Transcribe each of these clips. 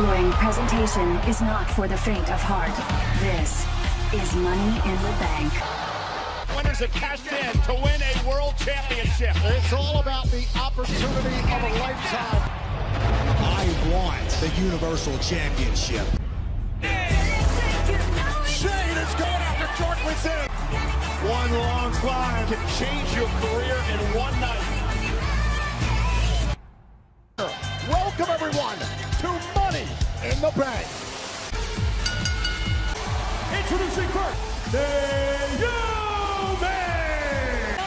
following presentation is not for the faint of heart. This is Money in the Bank. Winners have cashed in to win a world championship. It's all about the opportunity of a lifetime. I want the Universal Championship. Shane is going after Jordan in. One long climb Can change your career in one night. Welcome everyone to Money in the Bank. Introducing first,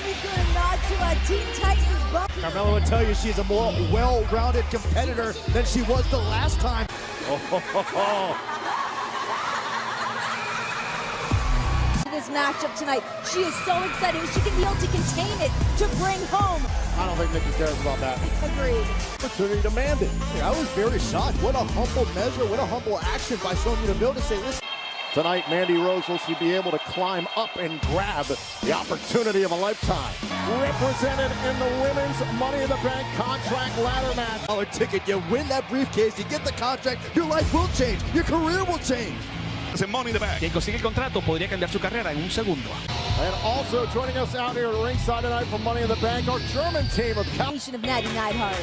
He's going to nod to Team Tyson's bump. Carmella would tell you she's a more well-rounded competitor than she was the last time. This matchup tonight, she is so excited. She can be able to contain it to bring home. I don't think Nikki cares about that. Agreed. Opportunity demanded. I was very shocked. What a humble measure, what a humble action by Sonya Deville to say, listen. Tonight, Mandy Rose will she be able to climb up and grab the opportunity of a lifetime. Represented in the women's Money in the Bank contract ladder match. $1 ticket, you win that briefcase, you get the contract, your life will change, your career will change. En Money in the Bank. Quien consigue el contrato podría cambiar su carrera en un segundo. And also joining us out here at ringside tonight for Money in the Bank, our German team of Nation of Natty Neidhart.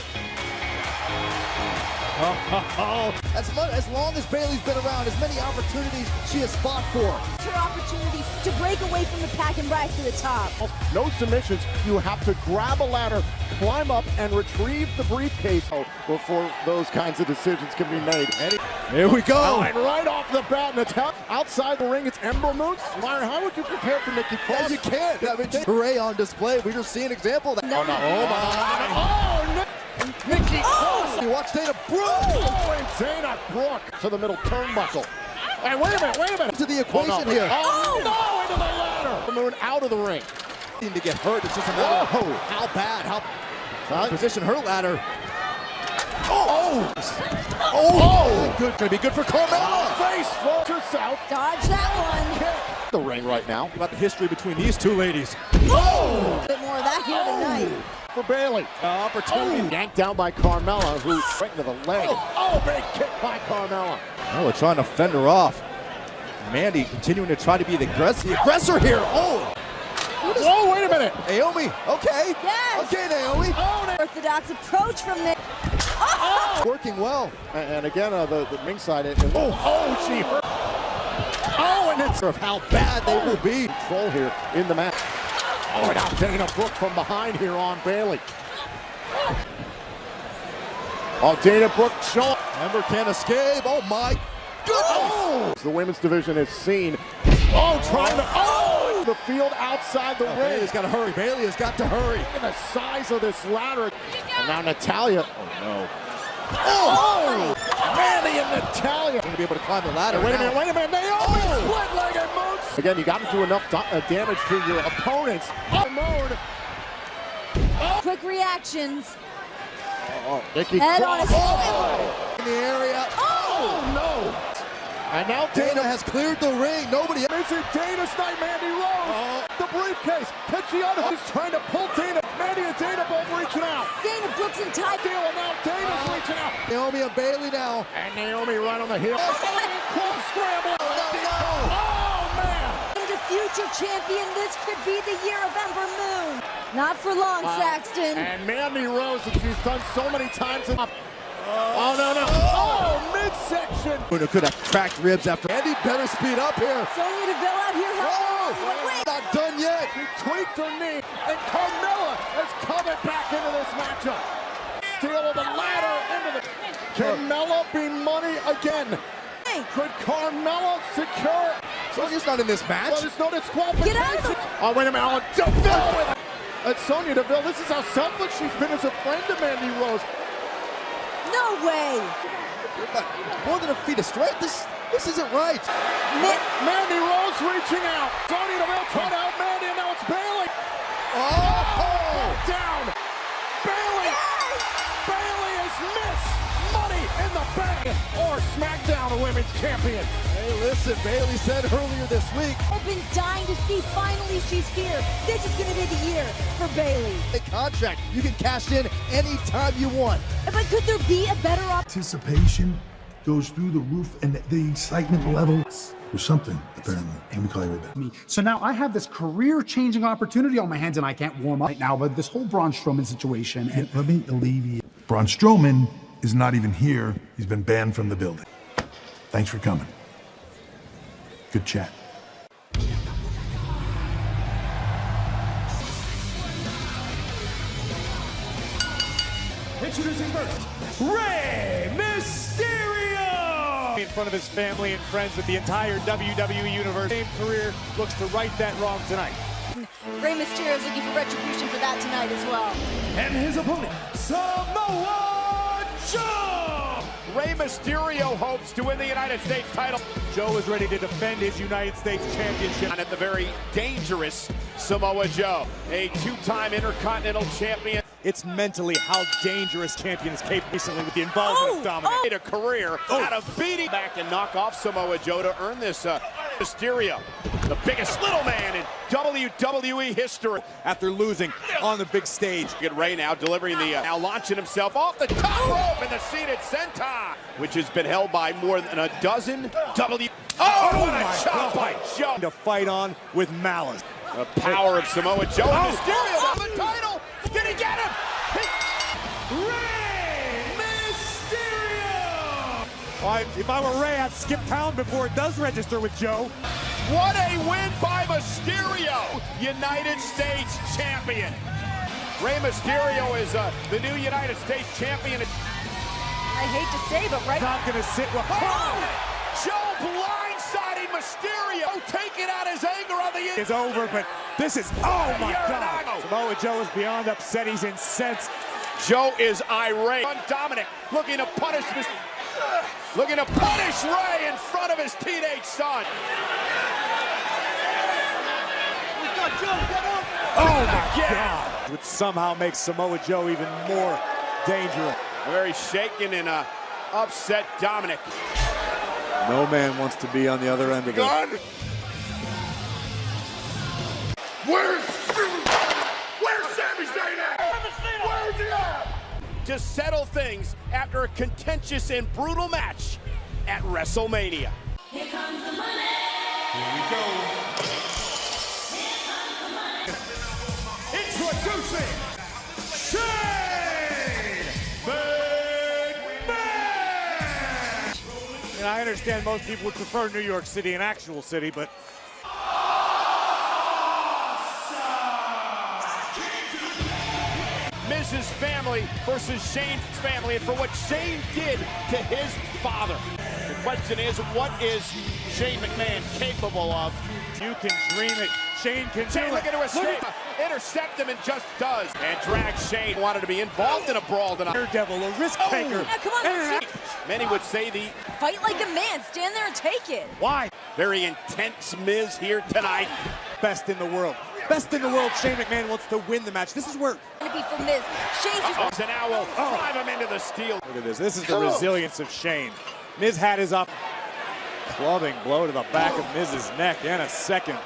as long as Bayley's been around, as many opportunities she has fought for. It's her opportunity to break away from the pack and rise to the top. No submissions, you have to grab a ladder, climb up, and retrieve the briefcase before those kinds of decisions can be made. Here we go. And right off the bat, Natalya outside the ring, it's Ember Moon. Myron, how would you prepare for Nikki Cross? You can't. I mean, hooray on display. We just see an example of that. No. Oh, my. Oh, Nikki Cross. You watch Dana Brooke. Oh, and Dana Brooke to the middle turnbuckle. Hey, wait a minute. To the equation here. Oh, no, into the ladder. Moon out of the ring. To get hurt, it's just a matter of how bad, how position her ladder. Good, gonna be good for Carmella. Face to south. Dodge that one. The ring right now. About the history between these two ladies. A bit more of that here tonight. For Bayley. Opportunity. Yanked down by Carmella, who's right into the leg. Big kick by Carmella. Oh, we're trying to fend her off. Mandy continuing to try to be the aggressor here. Whoa, wait a minute. Naomi, okay. Yes. Okay, Naomi. Orthodox approach from Nick. Working well. And again, the ringside. She hurt. And it's of how bad they will be. Control here in the match. Now Dana Brooke from behind here on Bayley. Dana Brooke showing. Ember can't escape. Oh my goodness. The women's division is seen. Trying to. The field outside the ring. Bayley's got to hurry. Bayley has got to hurry. And the size of this ladder. And now Natalya. Mandy and Natalya. Going to be able to climb the ladder. Wait a minute. Naomi split-legged moves. Again, you got to do enough damage to your opponents. Quick reactions. Nikki Head on Cross. his In the area. No. And now Dana has cleared the ring. Nobody. It's Dana's night, Mandy Rose. The briefcase. Picciano is trying to pull Dana. Mandy and Dana both reaching out. Dana Brooks and Ty. And now Dana's reaching out. Naomi and Bayley now. And Naomi right on the heel. Club scramble. Man. The future champion, this could be the year of Ember Moon. Not for long, Saxton. And Mandy Rose, that she's done so many times. No. Midsection. Could have cracked ribs after. Mandy better speed up here. Sonya Deville out here helping. Not done yet. He tweaked her knee. And Carmella is coming back into this matchup. Steal of the ladder into the. Carmella be money again. Could Carmella secure? Sonya's not in this match. Well, there's no disqualification. Get out of the... Wait a minute. Deville with it. It's Sonya Deville. This is how selfless she's been as a friend to Mandy Rose. No way. More than a feat of strength. This isn't right. Mandy Rose reaching out. Sonya Deville trying to out Mandy, and now it's Bayley. Down. Bayley. Yes. Bayley is missed. Money in the Bank or SmackDown, a women's champion. Hey, listen, Bayley said earlier this week. I've been dying to see. Finally, she's here. This is going to be the year for Bayley. A contract you can cash in anytime you want. But could there be a better option? Anticipation goes through the roof, and the excitement level. There's something, apparently. Let me call you right back. So now I have this career-changing opportunity on my hands, and I can't warm up right now, but this whole Braun Strowman situation. And let me alleviate. Braun Strowman is not even here. He's been banned from the building. Thanks for coming. Good chat. Introducing first, Rey Mysterio! In front of his family and friends with the entire WWE Universe. Same career looks to right that wrong tonight. Rey Mysterio is looking for retribution for that tonight as well. And his opponent, Samoa Joe! Rey Mysterio hopes to win the United States title. Joe is ready to defend his United States Championship. And at the very dangerous Samoa Joe, a two-time Intercontinental Champion. It's mentally how dangerous champion is capable recently with the involvement of Dominic. A career out of beating back and knock off Samoa Joe to earn this Mysterio, the biggest little man in WWE history. After losing on the big stage. Get Rey now delivering the, now launching himself off the top rope in the seated senton, which has been held by more than a dozen what a chop by Joe. To fight on with malice. The power of Samoa Joe. Mysterio on the title. Did he get him? Rey Mysterio! If I were Rey, I'd skip town before it does register with Joe. What a win by Mysterio! United States champion. Rey Mysterio is the new United States champion. I hate to say, but right not going to sit well. Joe blindsiding Mysterio, taking out his anger on the end. It's over, but this is, oh my God. Samoa Joe is beyond upset, he's incensed. Joe is irate. Dominic looking to punish Rey in front of his teenage son. Oh my God. Which somehow makes Samoa Joe even more dangerous. A very shaken and upset Dominic. No man wants to be on the other end of it. Where's Sami Zayn at? Where's he at? To settle things after a contentious and brutal match at WrestleMania. Here comes the money. Here we go. Here comes the money. Introducing Shane McMahon. And I understand most people would prefer New York City, an actual city, but Miz's family versus Shane's family, and for what Shane did to his father. The question is, what is Shane McMahon capable of? You can dream it. Shane can do it. Looking to escape. Intercept him and just does. And drag Shane. Wanted to be involved in a brawl tonight. Daredevil, a risk taker. Yeah, come on, Many would say the fight like a man. Stand there and take it. Why? Very intense Miz here tonight. Best in the world. Best in the world. Shane McMahon wants to win the match. This is where It's going to be for Miz. Shane just... And now will drive him into the steel. Look at this. This is the resilience of Shane. Miz had his up. Clubbing blow to the back of Miz's neck and a second.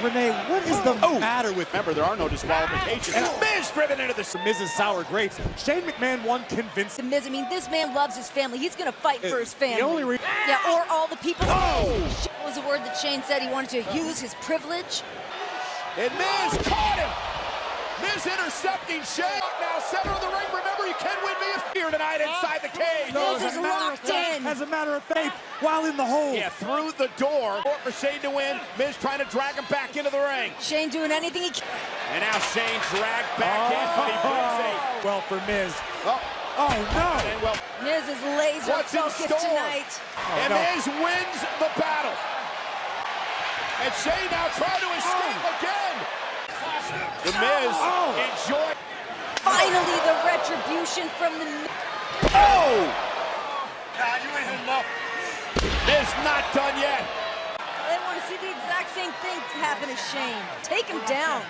Renee, what is the matter with... Remember, there are no disqualifications. And Miz driven into the Miz's sour grapes. Shane McMahon won convincing. Miz, I mean, this man loves his family. He's going to fight for his family. The only yeah, or all the people. What was the word that Shane said? He wanted to use his privilege. And Miz caught him. Miz intercepting Shane. Now center of the ring. Remember, you can win me here tonight inside the cage. Miz is locked in. As a matter of faith, while in the hole. Yeah, through the door for Shane to win. Miz trying to drag him back into the ring. Shane doing anything he can. And now Shane dragged back in, but he brings a well for Miz. Oh no! And well, Miz is laser focused tonight. And Miz wins the battle. And Shane now trying to escape again. The Miz enjoy. Finally, the retribution from the... God, you ain't enough. Miz not done yet. I want to see the exact same thing happen to Shane. Take him down.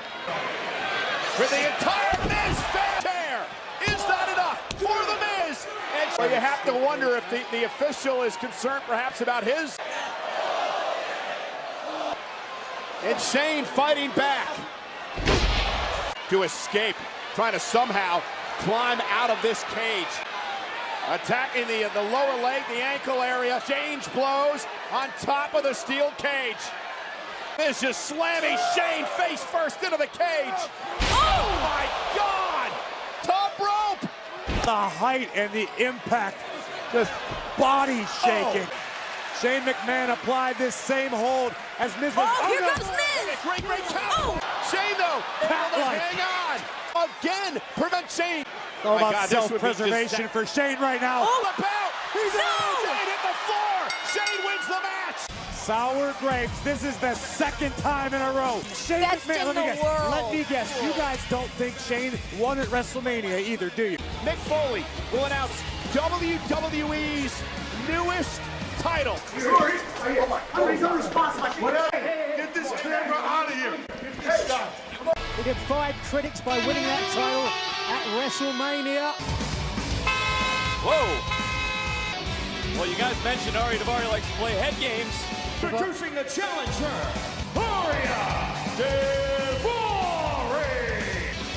For the entire Miz fanfare. Is that enough for the Miz? And so you have to wonder if the official is concerned perhaps about his... And Shane fighting back to escape, trying to somehow climb out of this cage. Attacking the lower leg, the ankle area. Change blows on top of the steel cage. Vicious slamming Shane face first into the cage. Oh my God! Top rope! The height and the impact, just body shaking. Shane McMahon applied this same hold as Miz was. Oh, here goes Miz! Great count. Shane though, able to hang on. Again, prevent Shane. All about God, self-preservation for Shane right now. All about. He's out. Shane hit the floor. Shane wins the match. Sour grapes. This is the second time in a row. Shane Best McMahon, in the world. Let me guess. You guys don't think Shane won at WrestleMania either, do you? Mick Foley will announce WWE's newest title. Get this camera out of here. He did 5 critics by winning that title at WrestleMania. Whoa! Well, you guys mentioned Ari Daivari likes to play head games. Introducing the challenger, Aria Daivari.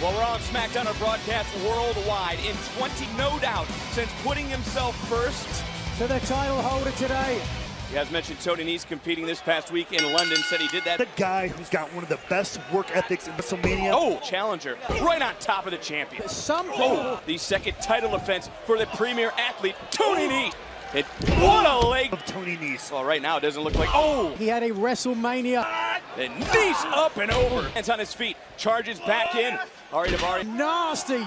Well, we're on SmackDown, our broadcast worldwide in 20, no doubt, since putting himself first To the title holder today. You guys mentioned Tony Nese competing this past week in London, said he did that. The guy who's got one of the best work ethics in WrestleMania. Oh, challenger, right on top of the champion. Some people... The second title defense for the premier athlete, Tony Nese. What a leg of Tony Nese. Well, right now it doesn't look like, He had a WrestleMania. And Nese up and over. Hands on his feet, charges back in. Ari Daivari. Nasty.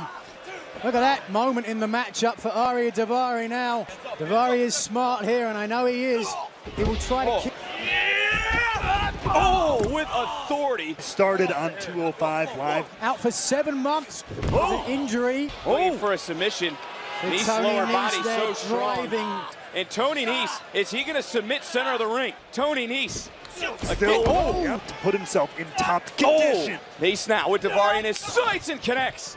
Look at that moment in the matchup for Ari Daivari now. Daivari is smart here, and I know he is. He will try to kick. Oh, with authority. Started on 205 Live. Out for 7 months with an injury. Looking for a submission. Nese's Tony lower Nese body there so strong. driving. And Tony Nese, is he going to submit center of the ring? Tony Nese. Still to put himself in top condition. Nese now with Daivari in his sights and connects.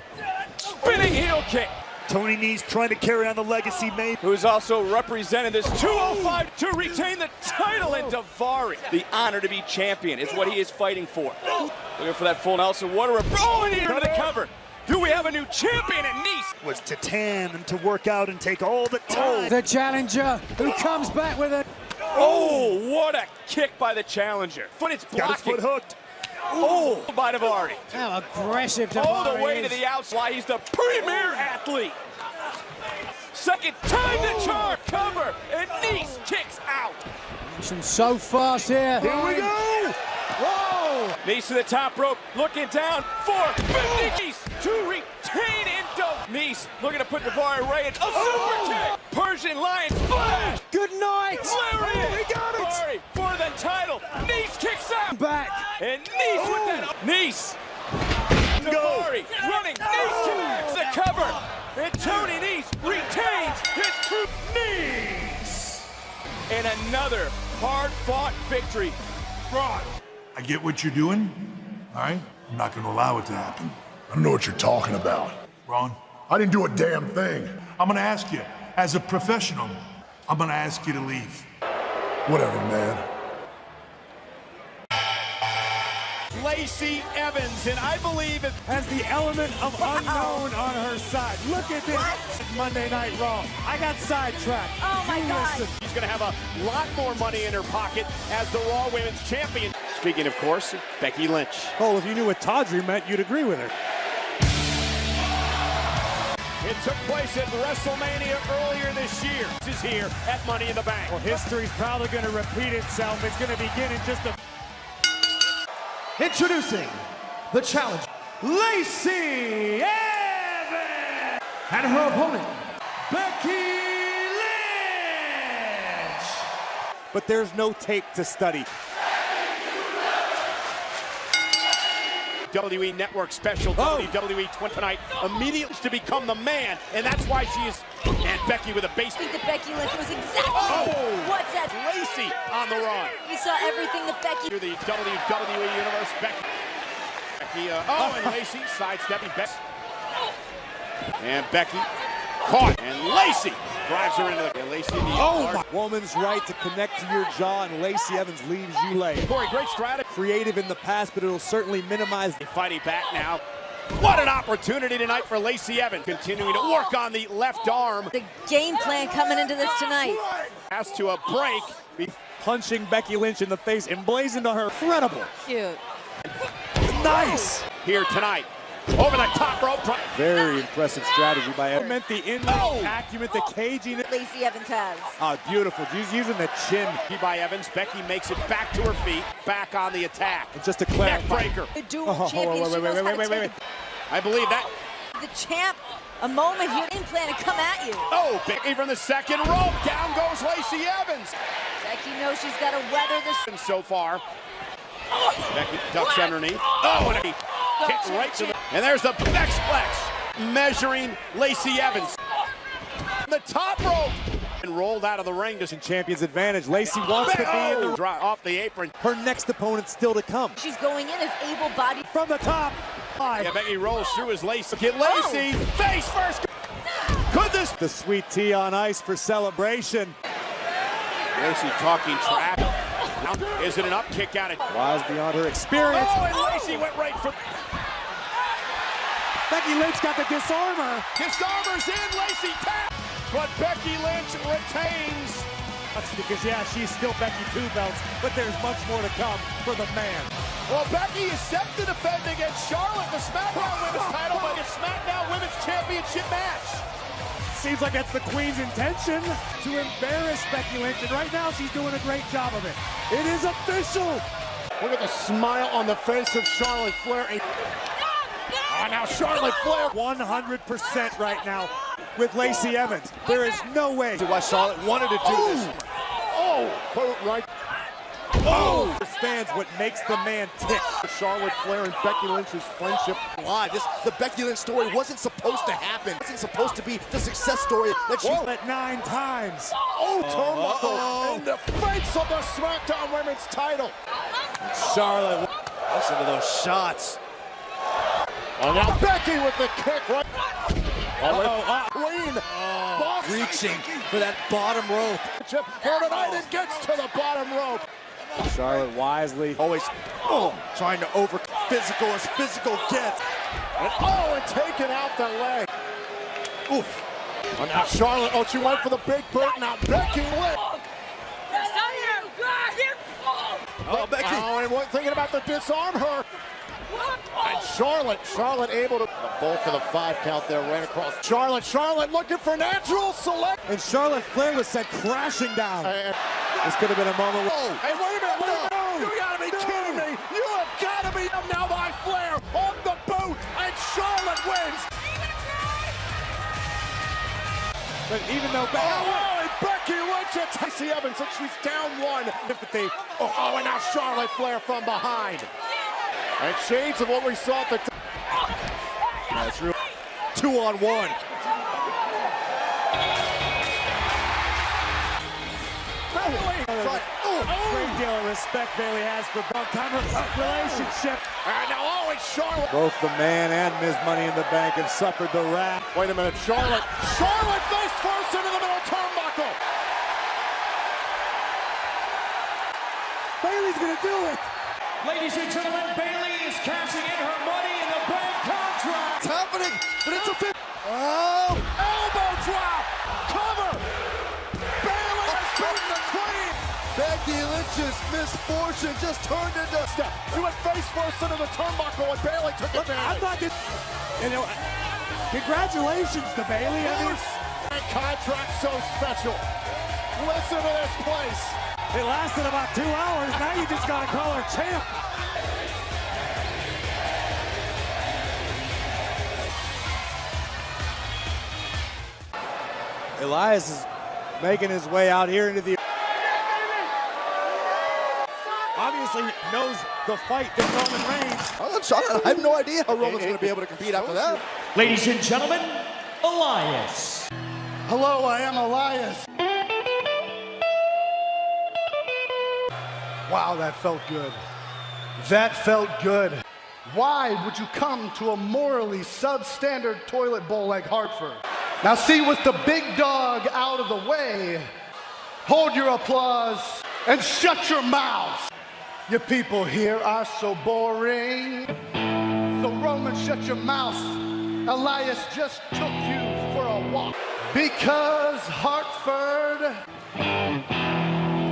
Spinning heel kick. Tony Nese trying to carry on the legacy, mate. Who's also represented this 205 to retain the title, and Daivari. The honor to be champion is what he is fighting for. Looking for that full Nelson. What a and into the cover. Do we have a new champion at Nese? Was Titan and to work out and take all the time. The challenger who comes back with it. Oh, what a kick by the challenger. Foot it's blocking. Got his foot hooked. Oh, by Daivari. How aggressive Daivari All the way is. to the outside. He's the premier athlete. Second time to charge. Cover. And Nese kicks out. Action so fast here. Here we go. Whoa. Nese to the top rope. Looking down. 450. Nese to retain into Nese. Looking to put Daivari right in. A super kick. Persian Lion splash. Good night. Lariat. We got it. Daivari for the title. Nese kicks out. Back. And Nese with that. Nese. Daivari running. Nese connects the cover. And Tony Nese retains his true Nese. And another hard-fought victory. Ron, I get what you're doing, all right? I'm not going to allow it to happen. I don't know what you're talking about. Ron, I didn't do a damn thing. I'm going to ask you, as a professional, I'm going to ask you to leave. Whatever, man. Lacey Evans, and I believe it Has the element of unknown on her side. Look at this Monday Night Raw. I got sidetracked. Oh my God. Listen. She's going to have a lot more money in her pocket as the Raw Women's Champion. Speaking, of course, Becky Lynch. Oh, if you knew what Tawdry meant, you'd agree with her. It took place at WrestleMania earlier this year. This is here at Money in the Bank. Well, history's probably going to repeat itself. It's going to begin in just a... Introducing the challenger, Lacey Evans, and her opponent, Becky Lynch. But there's no tape to study. WWE Network special, WWE 20 tonight, immediately to become the man, and that's why she is, and Becky with a base. I think that Becky Lynch was exactly what's that. Lacey on the run. We saw everything that Becky. Through the WWE Universe, Becky, and Lacey sidestepping Becky. And Becky caught, and Lacey drives her into the, Lacey my woman's right to connect to your jaw, and Lacey Evans leaves you lay. Corey, great strategy. Creative in the past, but it'll certainly minimize. Fighting back now. What an opportunity tonight for Lacey Evans. Continuing to work on the left arm. The game plan coming into this tonight. Has to a break. Punching Becky Lynch in the face, emblazoned on her. Incredible. Cute. Nice. Here tonight. Over the top rope. Very impressive strategy by Evans. Meant the in-ring acumen, the caging. Lacey Evans has. Oh, beautiful. She's using the chin. By Evans. Becky makes it back to her feet. Back on the attack. And just to clarify. Neckbreaker. The dual champion. Wait. I believe that. The champ, a moment here, game plan to come at you. Oh, Becky from the second rope. Down goes Lacey Evans. Becky knows she's got to weather this. So far. Becky ducks underneath. Oh, and a kick right to the. And there's the Bexplex measuring Lacey Evans. The top rope. And rolled out of the ring. Just in champion's advantage. Lacey wants to be in the draw off the apron. Her next opponent still to come. She's going in as able-bodied. From the top. Yeah, Becky rolls through as Lacey. Get Lacey. Face first. Could this? The sweet tea on ice for celebration. Lacey talking trap. Is it an up kick out? Wise beyond her experience. Oh, and Lacey went right for. Becky Lynch got the disarmer. Disarmer's in. Lacey tap. But Becky Lynch retains. That's because, yeah, she's still Becky 2 belts, but there's much more to come for the man. Well, Becky is set to defend against Charlotte, the SmackDown Women's title, but the SmackDown Women's Championship match. Seems like that's the Queen's intention to embarrass Becky Lynch, and right now she's doing a great job of it. It is official. Look at the smile on the face of Charlotte Flair. Oh, now Charlotte Flair. 100% right now with Lacey Evans. There is no way. Why Charlotte wanted to do this. Oh, put it right. Oh! Understands what makes the man tick. Charlotte Flair and Becky Lynch's friendship. The Becky Lynch story wasn't supposed to happen. It wasn't supposed to be the success story that she... At 9 times. Oh, turnbuckle in the face of the SmackDown Women's title. Charlotte. Listen to those shots. Oh, now Becky with the kick right. Queen reaching for that bottom rope. Here tonight, it gets to the bottom rope. Charlotte wisely always trying to over physical as physical gets. And taking out the leg. Oof. Oh, now Charlotte, she went for the big boot. Now Becky Lynch. Oh, Becky. And thinking about the disarm her. And Charlotte able to, the bulk of the 5 count there ran across. Charlotte looking for natural select. And Charlotte Flair was sent crashing down. This could have been a moment. Hey, wait a minute. You gotta be kidding me. You have gotta be now by Flair on the boot. And Charlotte wins. But even though Becky Lynch at Lacey Evans, and she's down 1. And now Charlotte Flair from behind. And shades of what we saw at the That's real. 2-on-1. Great deal of respect Bayley has for both time relationship. And now it's Charlotte. Both the man and Ms. Money in the Bank have suffered the wrath. Wait a minute, Charlotte face first into the middle turnbuckle. Bayley's gonna do it. Ladies and gentlemen, Bayley is cashing in her Money in the Bank contract. It's happening, but it's a fit. Oh, elbow drop, cover. Bayley has beaten the Queen. Becky Lynch's misfortune just turned into step. She went face first into the turnbuckle, and Bayley took advantage. Congratulations to Bayley. That contract so special. Listen to this place. It lasted about 2 hours. Now you just gotta call her champ. Elias is making his way out here into the... Obviously knows the fight that Roman Reigns. I have no idea how Roman's going to be able to compete after that. Ladies and gentlemen, Elias. Hello, I am Elias. Wow, that felt good. That felt good. Why would you come to a morally substandard toilet bowl like Hartford? Now see, with the big dog out of the way, hold your applause and shut your mouths. You people here are so boring. So Roman, shut your mouth. Elias just took you for a walk. Because Hartford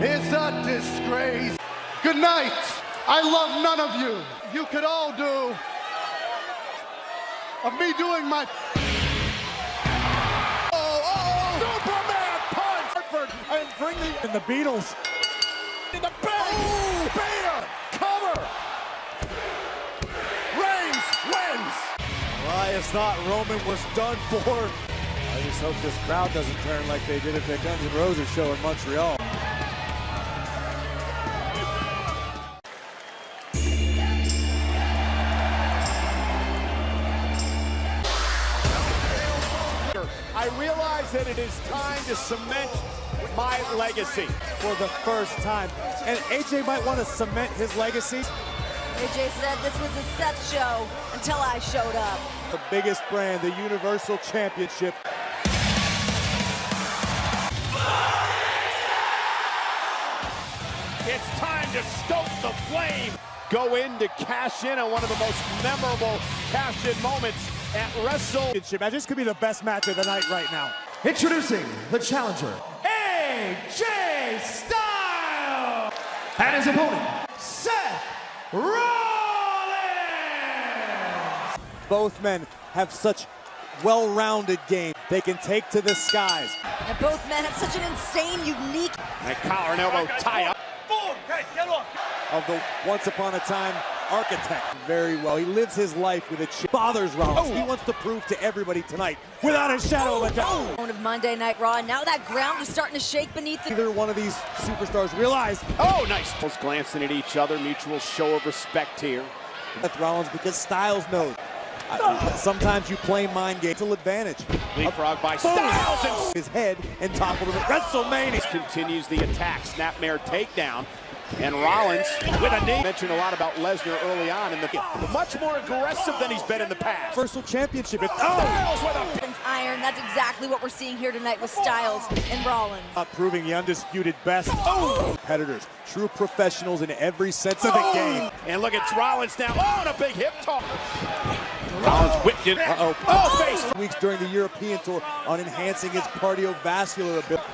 is a disgrace. Good night. I love none of you. You could all do of me doing my... Superman punch! Hartford and bring the Beatles. In the back! Spear! Cover! Reings wins! Elias thought Roman was done for. I just hope this crowd doesn't turn like they did at the Guns N' Roses show in Montreal. I realize that it is time to cement my legacy. For the first time. And AJ might want to cement his legacy. AJ said this was a Seth show until I showed up. The biggest brand, the Universal Championship. It's time to stoke the flame. Go in to cash in on one of the most memorable cash-in moments at Wrestle. This could be the best match of the night right now. Introducing the challenger, AJ Styles, and his opponent, Seth Rollins. Both men have such well-rounded game. They can take to the skies. And both men have such an insane, unique... And a collar and elbow tie-up. Of the once-upon-a-time architect. Very well. He lives his life with a chip. Bothers Rollins. He wants to prove to everybody tonight, without a shadow of a doubt. Of Monday Night Raw. Now that ground is starting to shake beneath the... Either one of these superstars realize. Oh, nice. Both glancing at each other. Mutual show of respect here. Seth Rollins, because Styles knows. Sometimes you play mind games. Full advantage. Leapfrog by Styles and his head and toppled him at WrestleMania. Continues the attack. Snapmare takedown. And Rollins with a knee. Mentioned a lot about Lesnar early on in the much more aggressive than he's been in the past. Universal Championship. Styles with a iron. That's exactly what we're seeing here tonight with Styles and Rollins. Proving the undisputed best. Competitors, true professionals in every sense of the game. And look at Rollins now. Oh, and a big hip toss. Rollins whipped it. Face. Weeks during the European tour on enhancing his cardiovascular ability.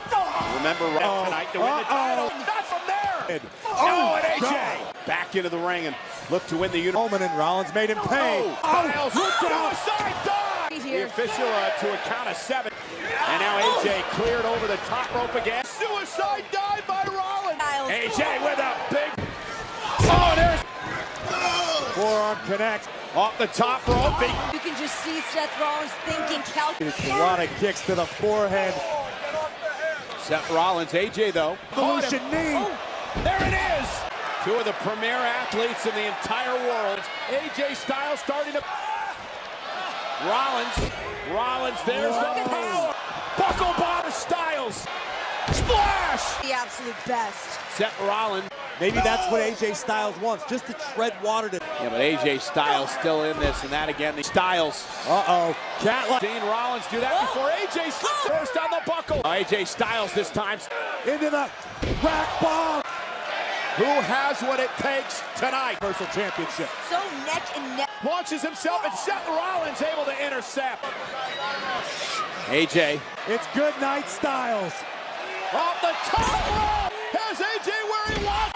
Remember tonight to win the title. Not from there. Oh, and AJ back into the ring and look to win the Roman and Rollins made him pay. Styles, suicide dive. The official to a count of 7. And now AJ cleared over the top rope again. Suicide dive by Rollins. AJ with a big. Oh, there's. Forearm connect. Off the top rope. You can just see Seth Rollins thinking, calculating. A lot of kicks to the forehead. Seth Rollins, AJ though. Evolution knee. There it is. Two of the premier athletes in the entire world. AJ Styles starting to. Rollins, there's the power. Buckle bomb Styles. Splash. The absolute best. Seth Rollins. Maybe that's what AJ Styles wants, just to tread water to. Yeah, but AJ Styles still in this, and that again, the Styles. Catlock. Seen Rollins do that before. AJ slips first on the buckle. AJ Styles this time. Into the rack bomb. Who has what it takes tonight? Universal Championship. So neck and neck. Launches himself, and Seth Rollins able to intercept. AJ. It's good night, Styles. Off the top rope. Has AJ where he wants.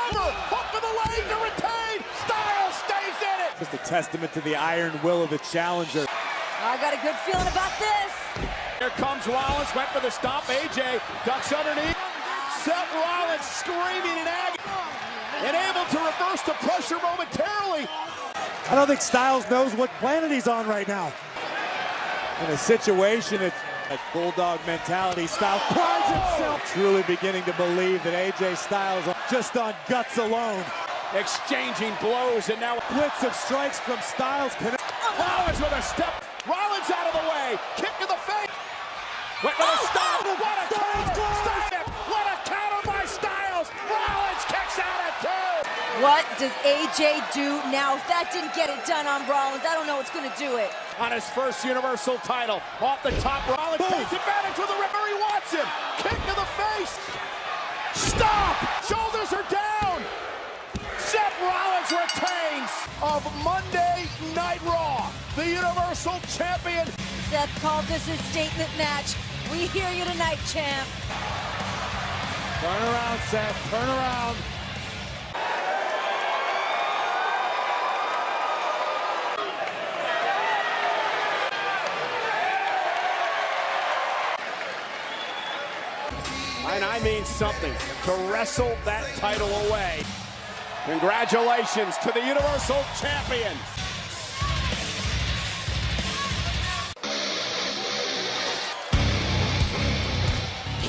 Up for the leg to retain. Styles stays in it. Just a testament to the iron will of the challenger. I got a good feeling about this. Here comes Rollins, went for the stomp. AJ ducks underneath. Seth Rollins screaming in agony and able to reverse the pressure momentarily. I don't think Styles knows what planet he's on right now. In a situation, it's like bulldog mentality. Styles prides himself. Truly beginning to believe that AJ Styles just on guts alone. Exchanging blows and now a blitz of strikes from Styles. Rollins with a step. Rollins out of the way. Kick to the face. Went for the stop. What a counter. What a counter by Styles. Rollins kicks out at 2. What does AJ do now? If that didn't get it done on Rollins, I don't know what's going to do it. On his first Universal title. Off the top, Rollins takes advantage with the ripper. He wants him. Kick to the face. Stop. Shoulders are down. Seth Rollins retains of Monday Night Raw. the Universal Champion. Seth called this his statement match. We hear you tonight, champ. Turn around, Seth. Turn around. And I mean something, to wrestle that title away. Congratulations to the Universal Champion.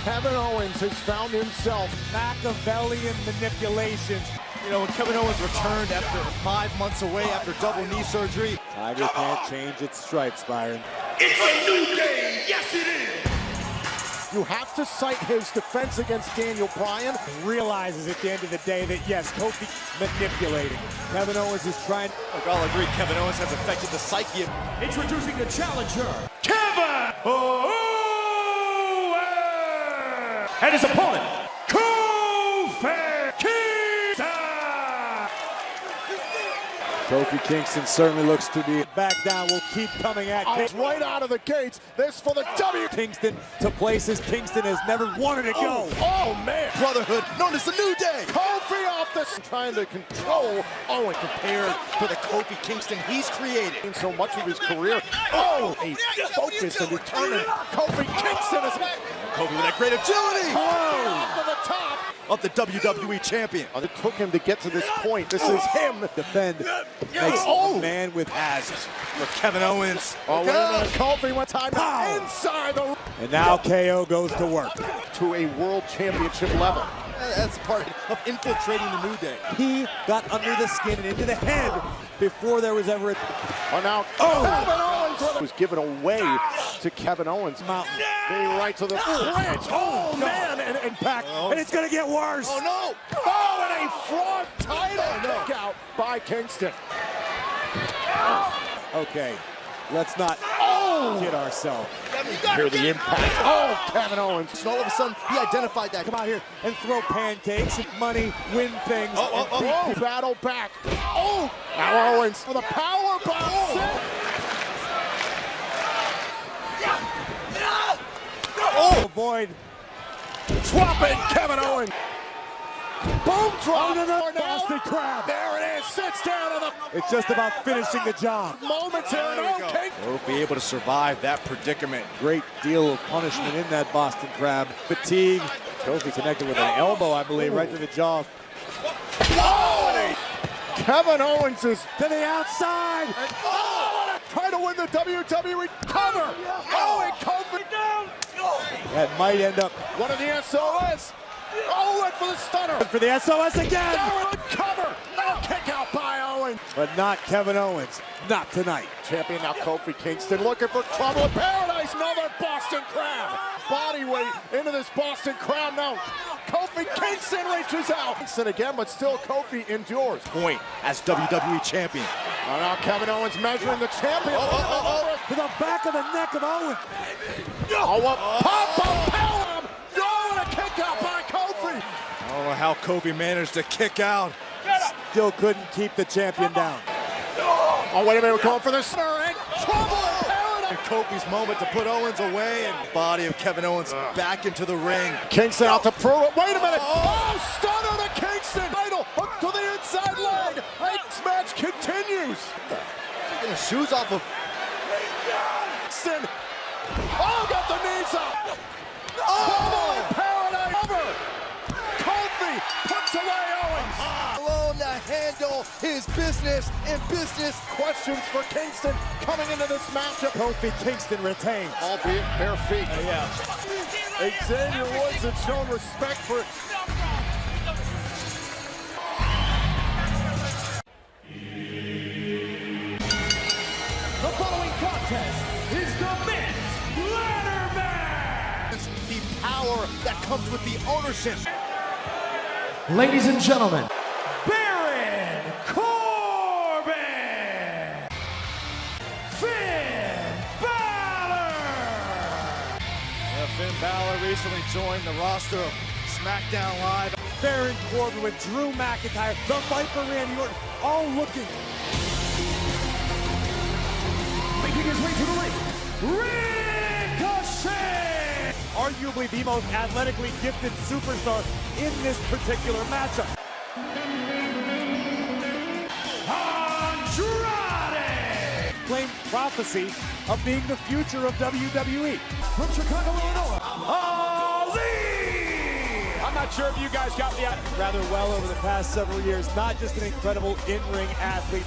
Kevin Owens has found himself. Machiavellian manipulations. You know, when Kevin Owens returned after 5 months away after double knee surgery. Tiger can't change its stripes, Byron. It's a new day. Yes, it is. You have to cite his defense against Daniel Bryan. Realizes at the end of the day that, yes, Kofi manipulating. Kevin Owens is trying. Look, I'll agree, Kevin Owens has affected the psyche. Introducing the challenger, Kevin Owens! And his opponent, Kofi Kingston! Kofi Kingston certainly looks to be back down. Will keep coming at Kingston. Right out of the gates. This for the W. Kingston to places Kingston has never wanted to go. Oh man. Brotherhood known as the New Day. Kofi off the trying to control Owens. Prepared for the Kofi Kingston he's created. So much of his career. Oh, a focused and determined Kofi Kingston is back. Kofi with that great agility. Whoa. To the top of the WWE champion. It took him to get to this point. This is him. Defend. Makes man with asses. For Kevin Owens. Oh, wait a minute. Kofi one time inside the. And now KO goes to work. To a world championship level. That's part of infiltrating the New Day. He got under the skin and into the head before there was ever a... Oh, now Kevin Owens was given away to Kevin Owens. Mountain. Being right to the bridge. Oh, man. And impact. And it's going to get worse. Oh, no. Oh, and a frog title kick out by Kingston. Okay, let's not kid ourselves. Hear the impact. Oh, Kevin Owens. And all of a sudden, he identified that. Come out here and throw pancakes and money, win things. Oh, battle back. Oh, now Owens for the power bomb. Oh, avoid. Dropping Kevin Owens. Boom drop. Boston Crab. There it is. Sits down on the. It's just about finishing the job. Momentary. Okay. Will be able to survive that predicament. Great deal of punishment in that Boston Crab. Fatigue. Kofi connected with an elbow, I believe, right to the jaw. Oh! Kevin Owens is to the outside. Try to win the WWE cover. Oh, and Kofi down. That might end up one of the SOS. Oh, went for the stunner. For the SOS again. Cover. No kick out by Owens. But not Kevin Owens. Not tonight. Champion now Kofi Kingston looking for trouble in paradise. Another Boston Crab. Body weight into this Boston Crab now. Kofi Kingston reaches out. Kingston again, but still Kofi endures. Point as WWE champion. Oh, now Kevin Owens measuring the champion. To the back of the neck of Owens. Oh, what pop-up power. Oh, and a kick out by Kofi. I don't know how Kofi managed to kick out. Still couldn't keep the champion down. Oh, wait a minute, we're going for the center and trouble in paradise. And Kofi's moment to put Owens away and the body of Kevin Owens back into the ring. Kingston out to prove it. Wait a minute. Oh, stunner to Kingston. Title hook to the inside leg. This match continues. Taking the shoes off of Kingston. Oh, got the knees up. Trouble in paradise. Over. Kofi puts away Owens. Alone to handle his business and business. Questions for Kingston coming into this matchup. Kofi Kingston retains. Albeit bare feet. Yeah. Xavier Woods has shown respect for The following contest is the men's ladder match. The power that comes with the ownership. Ladies and gentlemen, Baron Corbin, Finn Balor. Yeah, Finn Balor recently joined the roster of SmackDown Live. Baron Corbin with Drew McIntyre, the Viper Randy Orton, all looking making his way to the ring, Ricochet! Arguably the most athletically gifted superstar in this particular matchup. Andrade! Claimed prophecy of being the future of WWE. From Chicago, Illinois, Ali! I'm not sure if you guys got the rather well over the past several years. Not just an incredible in-ring athlete.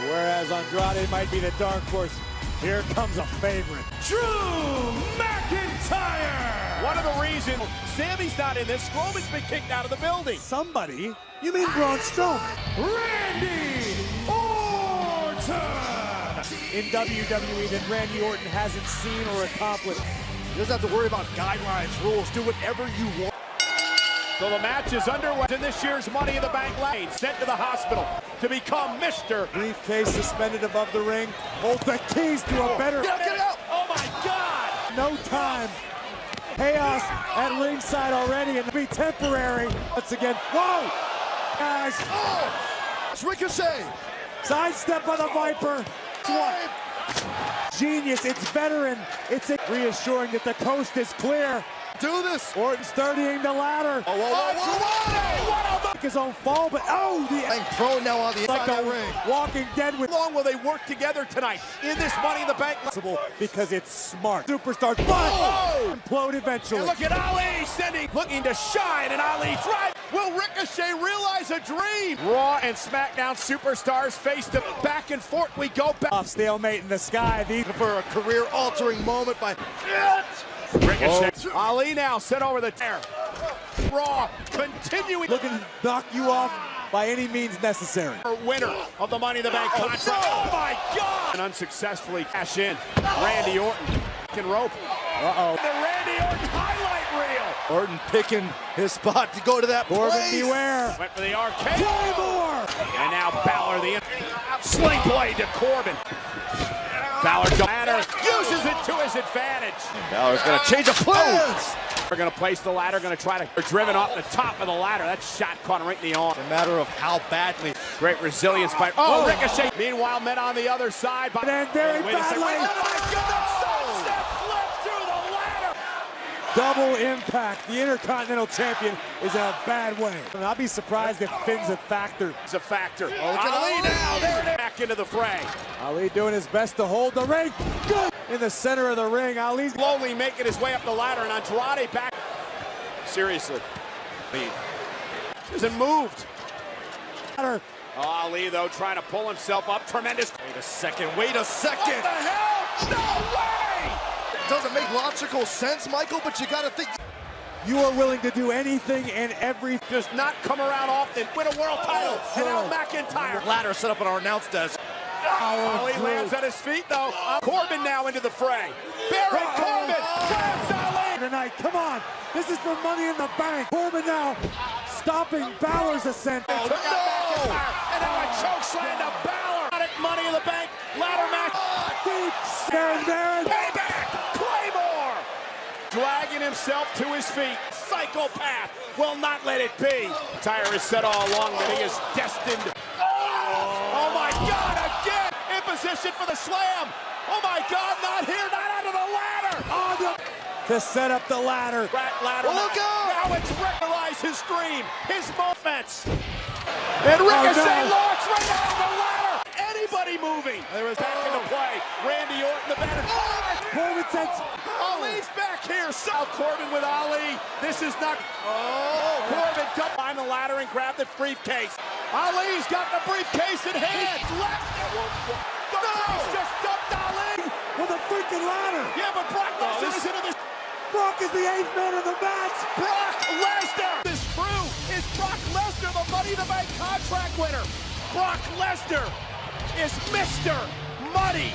Whereas Andrade might be the dark horse, here comes a favorite. Drew McIntyre! One of the reasons Sammy's not in this, Strowman's been kicked out of the building. Somebody? You mean Braun Strowman? Randy Orton! In WWE that Randy Orton hasn't seen or accomplished. He doesn't have to worry about guidelines, rules. Do whatever you want. So the match is underway in this year's Money in the Bank lane. Sent to the hospital to become Mr. Briefcase suspended above the ring. Hold the keys to a better... Get it out! Oh my God! No time. Chaos at ringside already, and to be temporary. Once again, whoa! Guys. Oh! It's Ricochet! Sidestep by the Viper. What? Genius, it's veteran. It's reassuring that the coast is clear. Do this! Orton's 30ing the ladder. Oh, whoa. His own fall, but I'm prone now on the inside of the ring. Walking Dead with... How long will they work together tonight in this Money in the Bank? Because it's smart. Superstar, but implode eventually. And look at Ali looking to shine, and Ali drive. Will Ricochet realize a dream? Raw and SmackDown superstars face to back and forth. We go back. Off stalemate in the sky. These for a career-altering moment by... Ricochet. Oh. Ali now set over the tear. Raw continuing. Looking to knock you off by any means necessary. Winner of the Money in the Bank contract. Oh my God! And unsuccessfully cash in. Randy Orton can rope. Uh-oh. The Randy Orton highlight reel. Orton picking his spot to go to that Corbin, place. beware. Went for the arcade. Claymore. And now Balor the sling blade to Corbin. Balor uses it to his advantage. Balor's going to change of plans. We're going to place the ladder, going to try to driven off the top of the ladder. That shot caught him right in the arm. It's a matter of how badly. Great resilience by Ricochet. Meanwhile, men on the other side. And very badly. Oh my God! Sunset flip through the ladder. Double impact. The Intercontinental Champion is in a bad way. And I'll be surprised if Finn's a factor. It's a factor. Oh, look at Ali now. There it is. Back into the fray. Ali doing his best to hold the ring. Good. In the center of the ring, Ali's slowly making his way up the ladder, and Andrade back. Seriously. Hasn't moved. Oh, Ali, though, trying to pull himself up. Tremendous. Wait a second. What the hell? No way! It doesn't make logical sense, Michael, but you got to think. You are willing to do anything and everything. Does not come around often. Win a world title. And now McIntyre. Ladder set up on our announce desk. Ali lands at his feet, though. Corbin now into the fray. Baron Corbin grabs Ali. Tonight, come on. This is for Money in the Bank. Corbin now stopping Balor's ascent. And now a choke slam to Balor. Money in the Bank. Ladder match. Deep. Baron. Payback. Claymore. Dragging himself to his feet. Psychopath will not let it be. Tyre has said all along that he is destined. Oh my God, again! In position for the slam. Oh my God, not here, not under the ladder. To set up the ladder. Ladder now it's realize his dream, his moments. And Ricochet launch right out of the ladder. Anybody moving. There is back into play. Randy Orton, the veteran. Corbin sets. Ali's back here. Corbin with Ali. This is not. Corbin dumped behind the ladder and grabbed the briefcase. Ali's got the briefcase in hand. Left. He's just dumped Ali with a freaking ladder. Yeah, but Brock Lesnar is into this. Brock is the 8th man of the match. Brock Lesnar. This true. Is Brock Lesnar the Money in the Bank contract winner? Brock Lesnar is Mr. Money